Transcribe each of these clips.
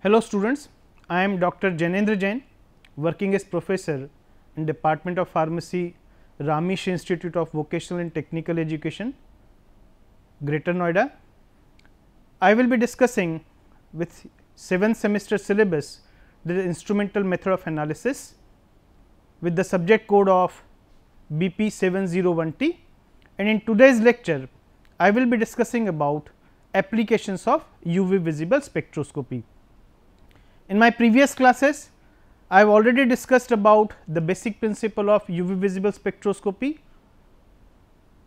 Hello students, I am Dr. Janendra Jain, working as professor in Department of Pharmacy, Ramesh Institute of Vocational and Technical Education, Greater Noida. I will be discussing with 7th semester syllabus the instrumental method of analysis with the subject code of BP 701T, and in today's lecture I will be discussing about applications of UV visible spectroscopy. In my previous classes, I have already discussed about the basic principle of UV visible spectroscopy,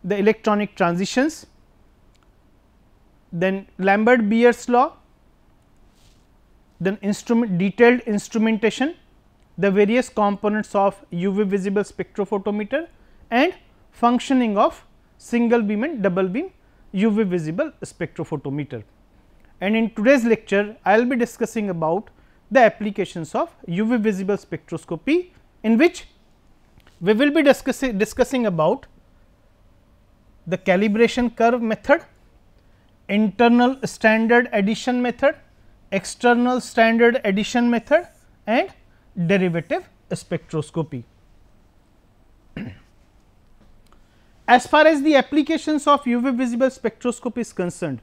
the electronic transitions, then Lambert-Beer's law, then detailed instrumentation, the various components of UV visible spectrophotometer and functioning of single beam and double beam UV visible spectrophotometer. And in today's lecture, I will be discussing about the applications of UV visible spectroscopy, in which we will be discussing about the calibration curve method, internal standard addition method, external standard addition method and derivative spectroscopy. As far as the applications of UV visible spectroscopy is concerned,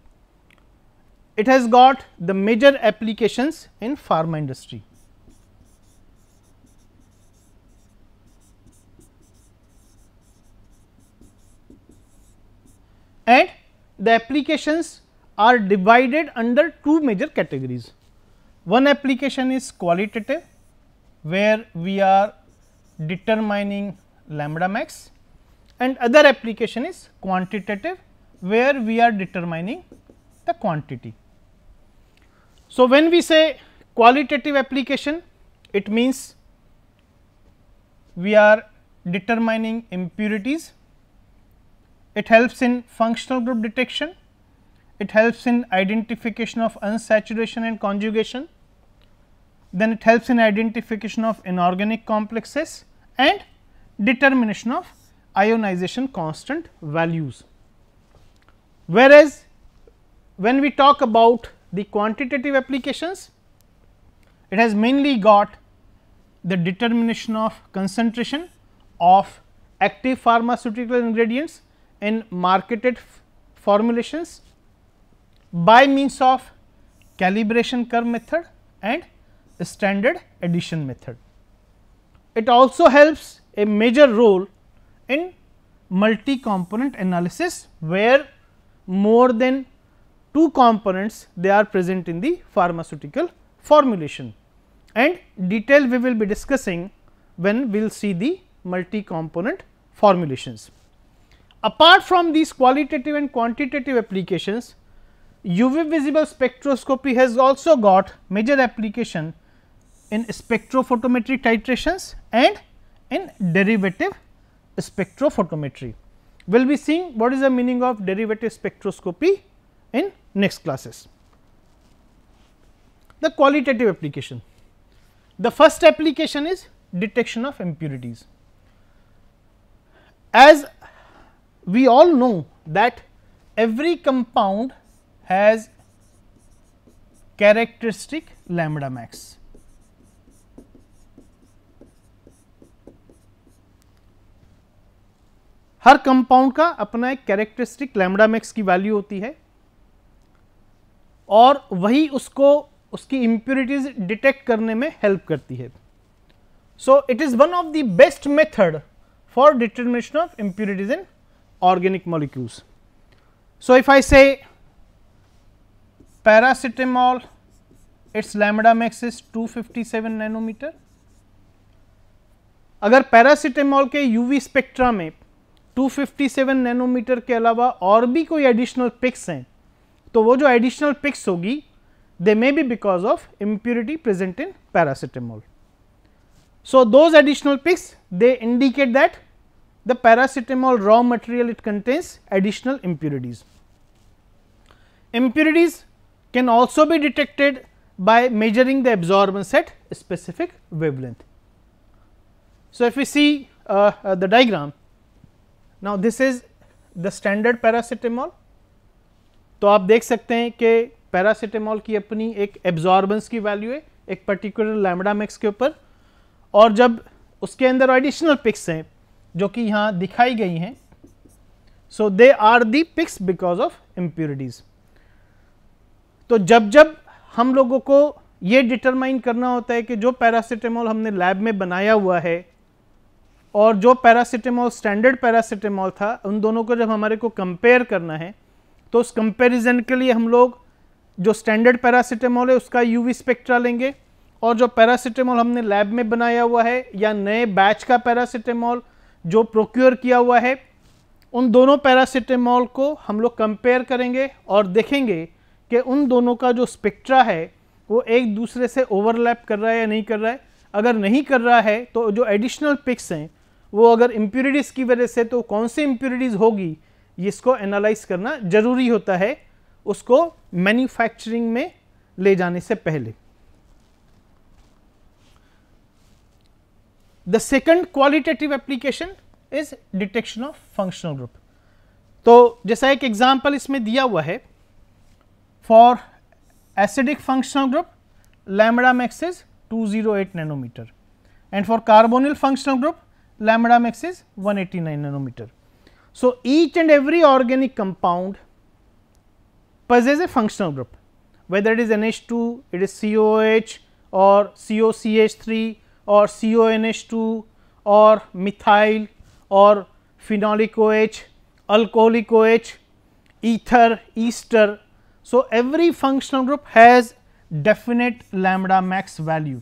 it has got the major applications in pharma industry. And the applications are divided under two major categories. One application is qualitative, where we are determining lambda max, and other application is quantitative, where we are determining the quantity. So, when we say qualitative application, it means we are determining impurities, it helps in functional group detection, it helps in identification of unsaturation and conjugation, then it helps in identification of inorganic complexes and determination of ionization constant values. Whereas, when we talk about the quantitative applications, it has mainly got the determination of concentration of active pharmaceutical ingredients in marketed formulations by means of calibration curve method and standard addition method. It also helps a major role in multi-component analysis, where more than 2 components they are present in the pharmaceutical formulation, and detail we will be discussing when we will see the multi-component formulations. Apart from these qualitative and quantitative applications, UV visible spectroscopy has also got major application in spectrophotometry titrations and in derivative spectrophotometry. We will be seeing what is the meaning of derivative spectroscopy in next classes. The qualitative application. The first application is detection of impurities. As we all know that every compound has characteristic lambda max. Her compound का अपना एक characteristic lambda max की value होती है और वही उसको उसकी इम्प्योरिटीज डिटेक्ट करने में हेल्प करती है. So it is one of the best method for determination of impurities in organic molecules. So if I say paracetamol, its lambda max is 257 nanometer. अगर पैरासिटामोल के यूवी स्पेक्ट्रा में 257 nanometre के अलावा और भी कोई एडिशनल पिक्स हैं, तो वो जो एडिशनल पिक्स होगी they may be because of impurity present in paracetamol. So those additional peaks they indicate that the paracetamol raw material it contains additional impurities. Impurities can also be detected by measuring the absorbance at specific wavelength. So, if we see the diagram, now this is the standard paracetamol. तो आप देख सकते हैं कि paracetamol की अपनी एक absorbance की वैल्यू है एक पर्टिकुलर लैम्बडा मैक्स के ऊपर, और जब उसके अंदर एडिशनल पिक्स हैं जो कि यहाँ दिखाई गई हैं, so they are the peaks because of impurities. तो जब जब हम लोगों को ये डिटरमाइन करना होता है कि जो पैरासीटामोल हमने लैब में बनाया हुआ है और जो पैरासीटामोल स्टैंडर्ड पैरासीटामोल था, उन दोनों को जब हमारे को कंपेयर करना है, तो उस कंपैरिजन के लिए हम लोग जो स्टैंडर्ड पैरासीटामोल है उसका यूवी स्पेक्ट्रा लेंगे, और जो पैरासीटामोल हमने लैब में बनाया हुआ है या नए बैच का पैरासीटामोल जो प्रोक्योर किया हुआ है, उन दोनों पैरासीटामोल को हम लोग कंपेयर करेंगे और देखेंगे कि उन दोनों का जो स्पेक्ट्रा है वो एक दूसरे से ओवरलैप कर रहा है या नहीं कर रहा है। अगर नहीं कर रहा है तो जो एडिशनल पिक्स हैं वो अगर इम्प्योरिटीज़ की वजह से, तो कौन सी इम्प्योरिटीज़ होगी इसको एनालाइज करना जरूरी होता है उसको मैन्युफैक्चरिंग में ले जाने से पहले। The second qualitative application is detection of functional group. तो जैसा एक एग्जांपल इसमें दिया हुआ है, for acidic functional group lambda max is 208 nanometer and for carbonyl functional group lambda max is 189 nanometer. So, each and every organic compound possesses a functional group, whether it is NH2, it is COOH or COCH3 or CONH2 or methyl or phenolic OH, alcoholic OH, ether, ester. So, every functional group has definite lambda max value.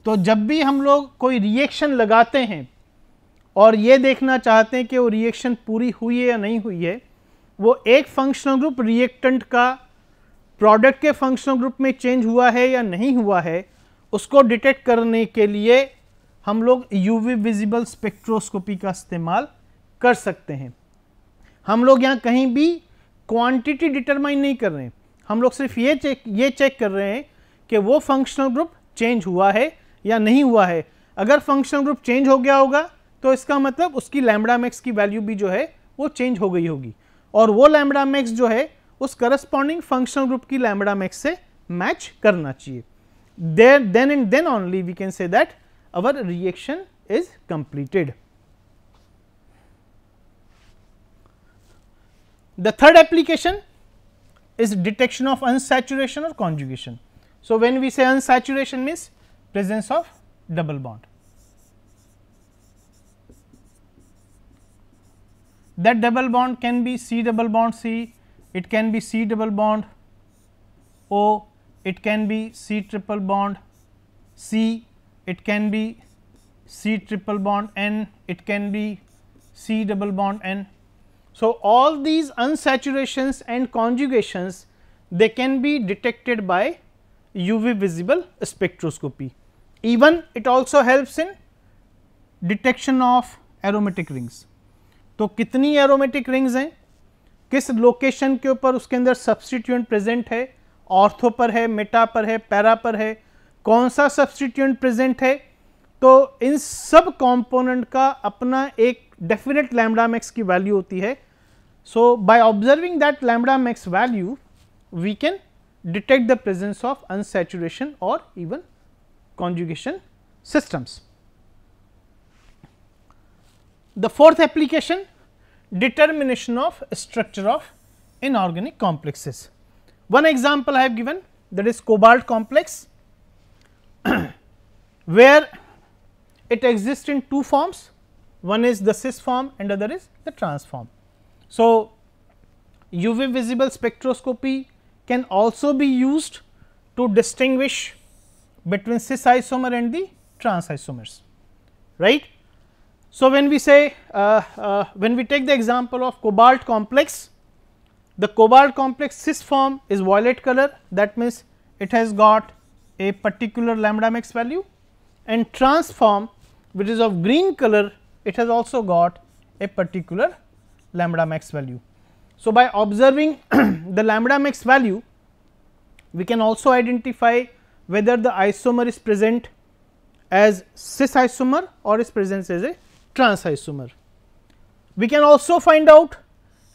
तो जब भी हम लोग कोई reaction लगाते हैं और ये देखना चाहते हैं कि वो रिएक्शन पूरी हुई है या नहीं हुई है, वो एक फंक्शनल ग्रुप रिएक्टेंट का प्रोडक्ट के फंक्शनल ग्रुप में चेंज हुआ है या नहीं हुआ है, उसको डिटेक्ट करने के लिए हम लोग यूवी विजिबल स्पेक्ट्रोस्कोपी का इस्तेमाल कर सकते हैं। हम लोग यहाँ कहीं भी क्वांटिटी डिटरमाइन नहीं कर रहे हैं, हम लोग सिर्फ ये चेक कर रहे हैं कि वो फंक्शनल ग्रुप चेंज हुआ है या नहीं हुआ है। अगर फंक्शनल ग्रुप चेंज हो गया होगा तो इसका मतलब उसकी लैम्बडा मैक्स की वैल्यू भी जो है वो चेंज हो गई होगी, और वो लैम्बडा मैक्स जो है उस करस्पॉन्डिंग फंक्शनल ग्रुप की लैम्बडा मैक्स से मैच करना चाहिए। Then and then only we can say that our reaction is completed. The third application is detection of unsaturation or conjugation. So, when we say unsaturation means presence of double bond. That double bond can be C double bond C, it can be C double bond O, it can be C triple bond C, it can be C triple bond N, it can be C double bond N. So, all these unsaturations and conjugations they can be detected by UV visible spectroscopy. Even it also helps in detection of aromatic rings. तो कितनी aromatic rings हैं, किस location के ऊपर उसके अंदर substituent present है, ortho पर है, मेटा पर है, पैरा पर है, कौन सा सब्सटीट्यूएंट प्रेजेंट है, तो इन सब कंपोनेंट का अपना एक डेफिनेट लैम्बडा मैक्स की वैल्यू होती है। So, by observing that lambda max value we can detect the presence of unsaturation or even conjugation systems. The fourth application, determination of structure of inorganic complexes. One example I have given, that is cobalt complex where it exists in two forms, one is the cis form and other is the trans form. So, UV visible spectroscopy can also be used to distinguish between cis isomer and the trans isomers, right. So, when we say when we take the example of cobalt complex, the cobalt complex cis form is violet color, that means it has got a particular lambda max value, and trans form which is of green color, it has also got a particular lambda max value. So, by observing the lambda max value we can also identify whether the isomer is present as cis isomer or is present as a trans isomer. We can also find out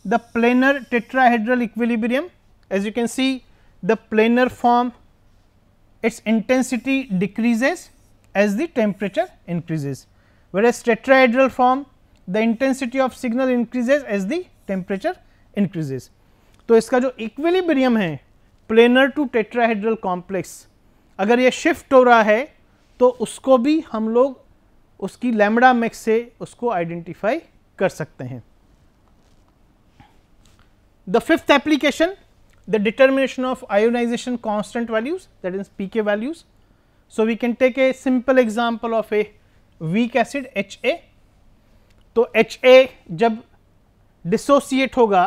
the planar tetrahedral equilibrium. As you can see, the planar form, its intensity decreases as the temperature increases, whereas tetrahedral form, the intensity of signal increases as the temperature increases. तो इसका जो equilibrium है planar to tetrahedral complex, अगर ये shift हो रहा है तो उसको भी हम लोग उसकी लैम्बडा मैक्स से उसको आइडेंटिफाई कर सकते हैं. The fifth application, the determination of ionization constant values, that is pK values. So, we can take a simple example of a weak acid HA. तो HA जब dissociate होगा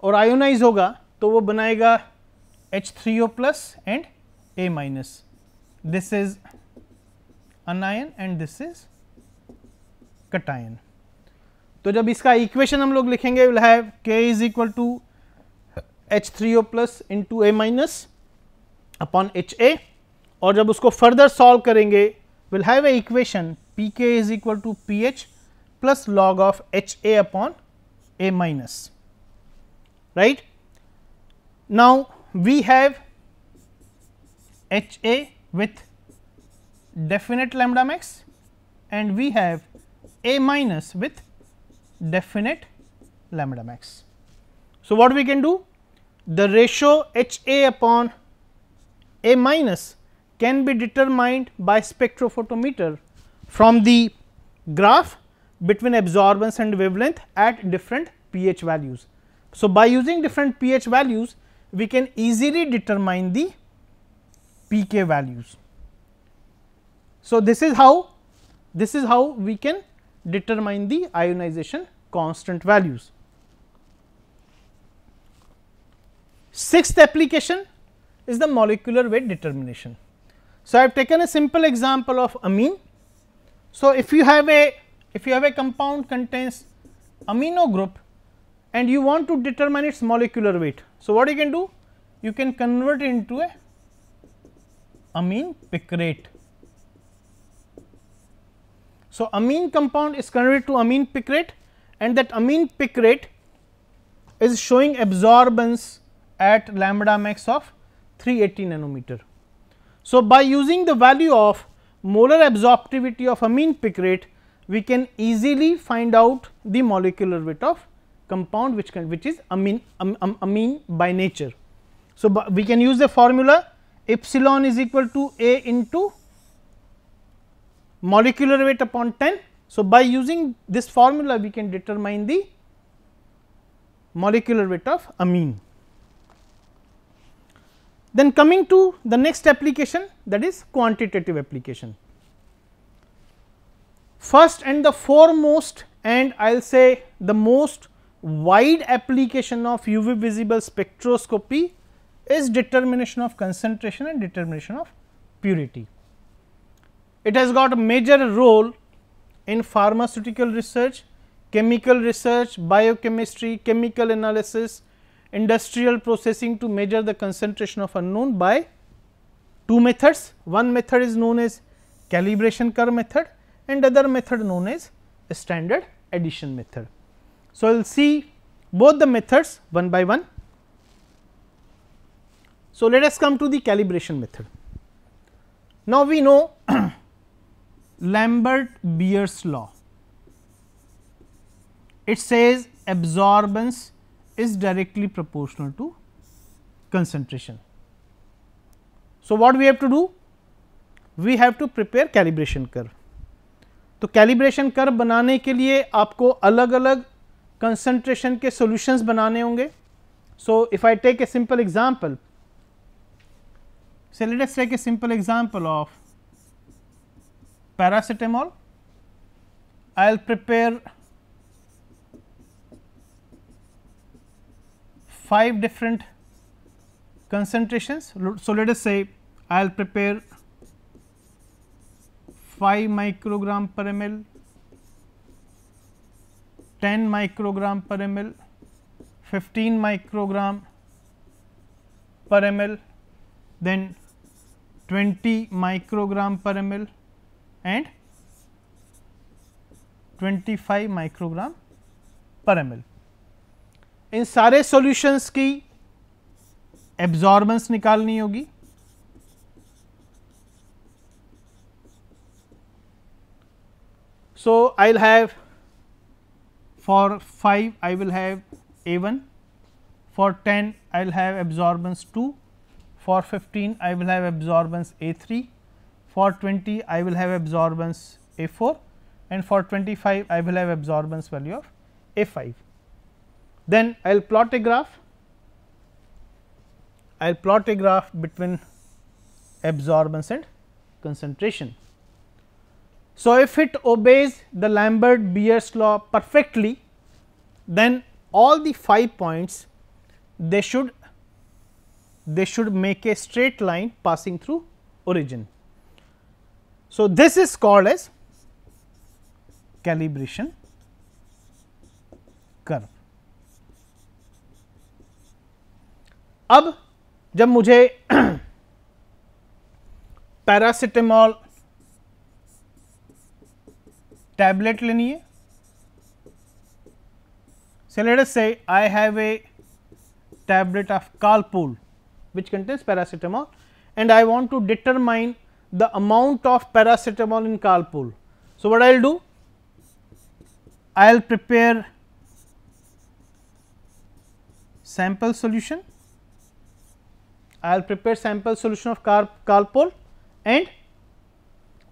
और ionize होगा तो वो बनाएगा H3O plus and A minus. This is anion and this is cation. तो जब इसका इक्वेशन हम लोग लिखेंगे, will have K is equal to H3O plus into A minus upon HA, और जब उसको फर्दर सॉल्व करेंगे will have a equation Pk is equal to pH plus log of HA upon A minus, right. Now we have HA with definite lambda max and we have A minus with definite lambda max. So, what we can do? The ratio HA upon A minus can be determined by spectrophotometer from the graph between absorbance and wavelength at different pH values. So, by using different pH values we can easily determine the pK values. So, this is how we can determine the ionization constant values. Sixth application is the molecular weight determination. So, I have taken a simple example of amine. So, if you have a compound contains amino group and you want to determine its molecular weight. So, what you can do? You can convert it into a amine picrate. So, amine compound is converted to amine picrate and that amine picrate is showing absorbance at lambda max of 380 nanometer. So, by using the value of molar absorptivity of amine picrate, we can easily find out the molecular weight of compound which is amine by nature. So, we can use the formula epsilon is equal to A into molecular weight upon 10. So, by using this formula we can determine the molecular weight of amine. Then coming to the next application, that is quantitative application. First and the foremost and I will say the most wide application of UV visible spectroscopy is determination of concentration and determination of purity. It has got a major role in pharmaceutical research, chemical research, biochemistry, chemical analysis, industrial processing to measure the concentration of unknown by two methods. One method is known as calibration curve method and other method known as standard addition method. So, we will see both the methods one by one. So, let us come to the calibration method. Now, we know Lambert-Beer's law. It says absorbance is directly proportional to concentration. So, what we have to do? We have to prepare calibration curve. तो calibration curve बनाने के लिए आपको अलग अलग concentration के solutions बनाने होंगे. So if I take a simple example, so let us take a simple example of paracetamol. I will prepare 5 different concentrations. So, let us say I will prepare 5 microgram per ml, 10 microgram per ml, 15 microgram per ml, then 20 microgram per ml and 25 microgram per ml. इन सारे solutions की absorbance निकालनी होगी, so I'll have for 5 I will have A1, for 10 I'll have absorbance 2, for 15 I will have absorbance A3, for 20 I will have absorbance A4, and for 25 I will have absorbance value of A5. Then I will plot a graph, between absorbance and concentration. So, if it obeys the Lambert-Beer's law perfectly, then all the 5 points they should make a straight line passing through origin. So, this is called as calibration curve. अब जब मुझे paracetamol tablet लेनी है, so let us say I have a tablet of Calpol which contains paracetamol and I want to determine the amount of paracetamol in Calpol. So, what I will do? I will prepare sample solution, of Calpol and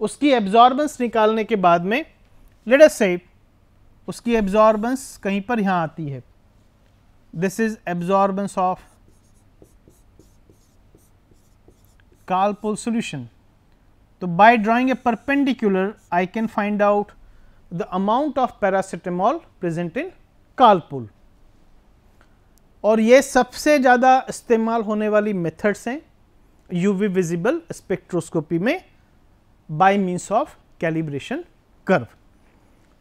उसकी absorbance निकालने के बाद में let us से उसकी absorbance कहीं पर यहाँ आती है, this is absorbance of Calpol solution. तो by drawing a perpendicular I can find out the amount of paracetamol present in Calpol. और ये सबसे ज़्यादा इस्तेमाल होने वाली मेथड्स हैं यूवी विजिबल स्पेक्ट्रोस्कोपी में bye means of calibration curve.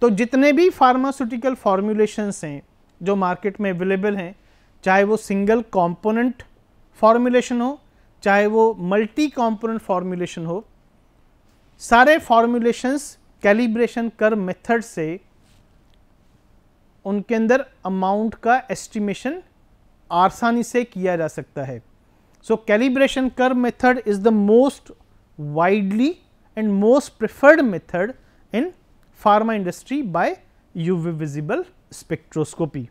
तो जितने भी फार्मास्यूटिकल फॉर्मूलेशंस हैं जो मार्केट में अवेलेबल हैं, चाहे वो सिंगल कंपोनेंट फॉर्मूलेशन हो, चाहे वो मल्टी कंपोनेंट फॉर्मूलेशन हो, सारे फॉर्मूलेशंस कैलिब्रेशन कर्व मेथड से उनके अंदर अमाउंट का एस्टिमेशन आसानी से किया जा सकता है. So calibration curve method is the most widely and most preferred method in pharma industry by UV visible spectroscopy.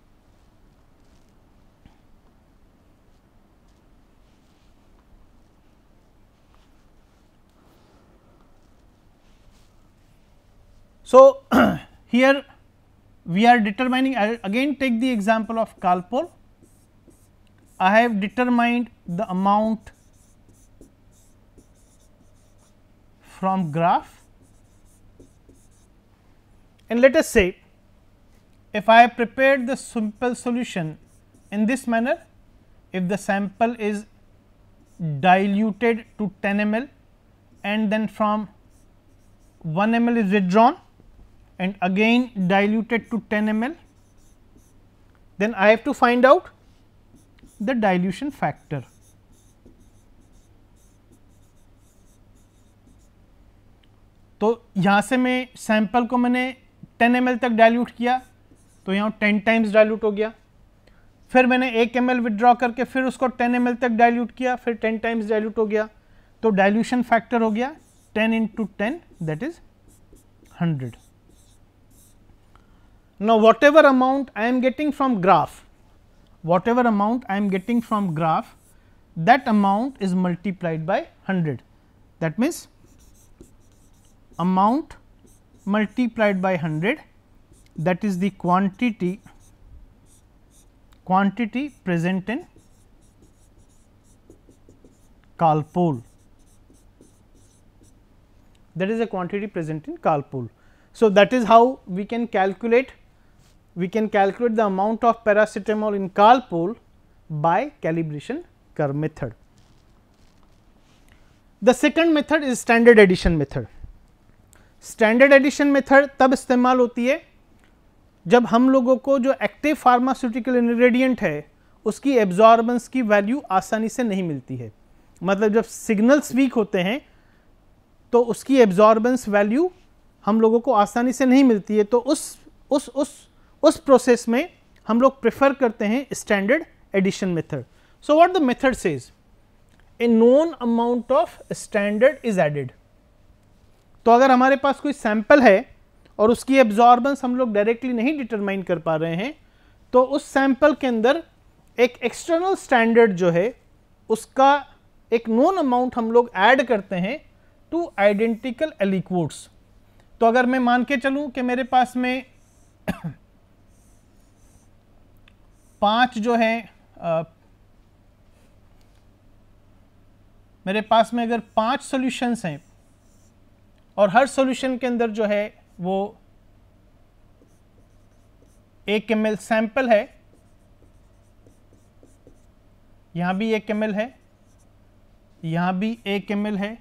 So, here we are determining, I will again take the example of Calpol. I have determined the amount from graph, and let us say if I have prepared the simple solution in this manner, if the sample is diluted to 10 ml and then from 1 ml is withdrawn and again diluted to 10 ml, then I have to find out the dilution factor. तो यहाँ से मैं sample को मैंने 10 ml तक dilute किया तो यहाँ 10 टाइम्स डाइल्यूट हो गया, फिर मैंने 1 ml विड्रॉ करके फिर उसको 10 ml तक डाइल्यूट किया, फिर 10 टाइम्स डाइल्यूट हो गया, तो डाइल्यूशन फैक्टर हो गया 10 into 10 that is 100. Now whatever amount I am getting from graph, that amount is multiplied by 100. That means amount multiplied by 100, that is the quantity present in Calpol. That is a quantity present in Calpol. So, that is how we can calculate the amount of paracetamol in Calpol by calibration curve method. The second method is standard addition method. Standard addition method तब इस्तेमाल होती है जब हम लोगों को जो active pharmaceutical ingredient है उसकी एब्जॉर्बेंस की वैल्यू आसानी से नहीं मिलती है. मतलब जब सिग्नल्स वीक होते हैं तो उसकी एब्जॉर्बेंस वैल्यू हम लोगों को आसानी से नहीं मिलती है, तो उस प्रोसेस में हम लोग प्रेफर करते हैं standard addition method. So, what the method says? A known amount of standard is added. तो अगर हमारे पास कोई सैंपल है और उसकी एब्जॉर्बेंस हम लोग डायरेक्टली नहीं डिटरमाइन कर पा रहे हैं, तो उस सैंपल के अंदर एक एक्सटर्नल स्टैंडर्ड जो है उसका एक नोन अमाउंट हम लोग ऐड करते हैं टू आइडेंटिकल एलिक्वोट्स. तो अगर मैं मान के चलूं कि मेरे पास में 5 जो है मेरे पास में अगर 5 सॉल्यूशंस हैं और हर सॉल्यूशन के अंदर जो है वो 1 ml सैंपल है, यहाँ भी 1 ml है, यहाँ भी 1 ml है,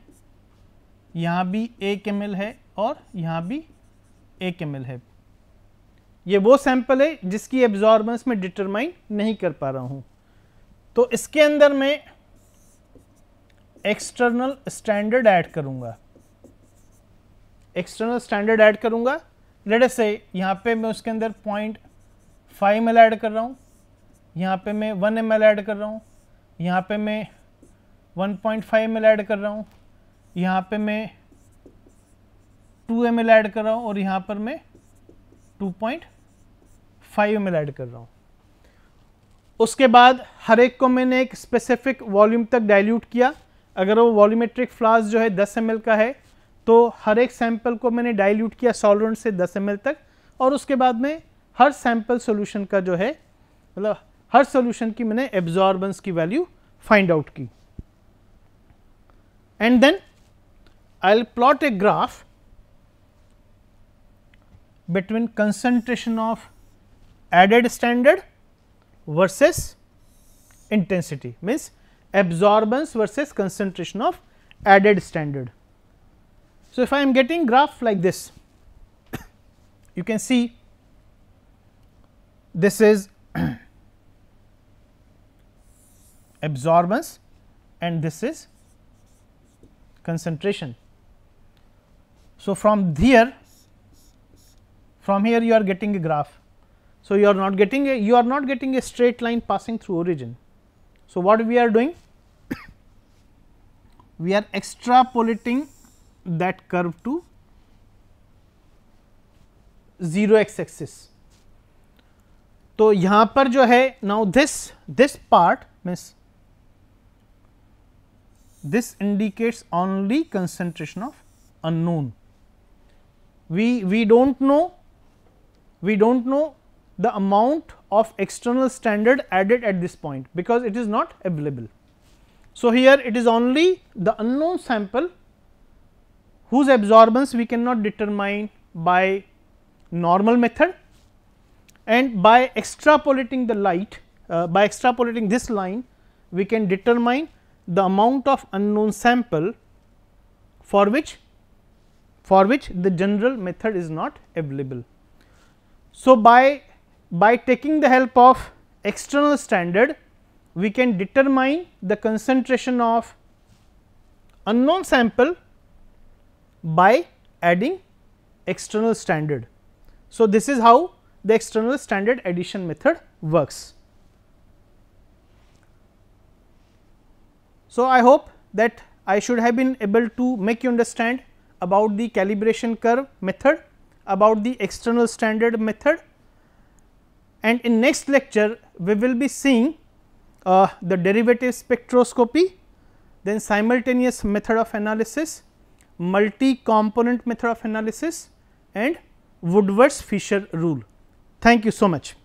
यहाँ भी 1 ml है और यहाँ भी 1 ml है. ये वो सैंपल है जिसकी एब्जॉर्बेंस में डिटरमाइन नहीं कर पा रहा हूँ. तो इसके अंदर मैं एक्सटर्नल स्टैंडर्ड ऐड करूँगा. एक्सटर्नल स्टैंडर्ड ऐड करूँगा. लेट अस से यहाँ पे मैं उसके अंदर 0.5 ml ऐड कर रहा हूँ, यहाँ पे मैं 1 ml ऐड कर रहा हूँ, यहाँ पे मैं 1.5 ml ऐड कर रहा हूँ, यहाँ पे मैं 2 ml ऐड कर रहा हूँ और यहाँ पर मैं 2.5 ml ऐड कर रहा हूँ. उसके बाद हर एक को मैंने एक स्पेसिफिक वॉल्यूम तक डाइल्यूट किया. अगर वो वॉल्यूमेट्रिक फ्लास्क जो है 10 ml का है तो हर एक सैंपल को मैंने डाइल्यूट किया सॉल्वेंट से 10 ml तक, और उसके बाद में हर सैंपल सॉल्यूशन का जो है मतलब हर सॉल्यूशन की मैंने एब्जॉर्बेंस की वैल्यू फाइंड आउट की. And then I will plot a graph between concentration of added standard versus intensity, means absorbance versus concentration of added standard. So, if I am getting graph like this, you can see this is absorbance and this is concentration. So, from here you are getting a graph. So, you are not getting a straight line passing through origin. So, what we are doing? We are extrapolating that curve to 0 x axis. तो यहाँ पर जो है now this part means this indicates only concentration of unknown. We don't know the amount of external standard added at this point because it is not available. So, here it is only the unknown sample whose absorbance we cannot determine by normal method, and by extrapolating the light by extrapolating this line we can determine the amount of unknown sample for which the general method is not available. So, by taking the help of external standard we can determine the concentration of unknown sample by adding external standard. So, this is how the external standard addition method works. So, I hope that I should have been able to make you understand about the calibration curve method, about the external standard method, and in next lecture we will be seeing the derivative spectroscopy, then simultaneous method of analysis, multi-component method of analysis and Woodward's Fisher rule. Thank you so much.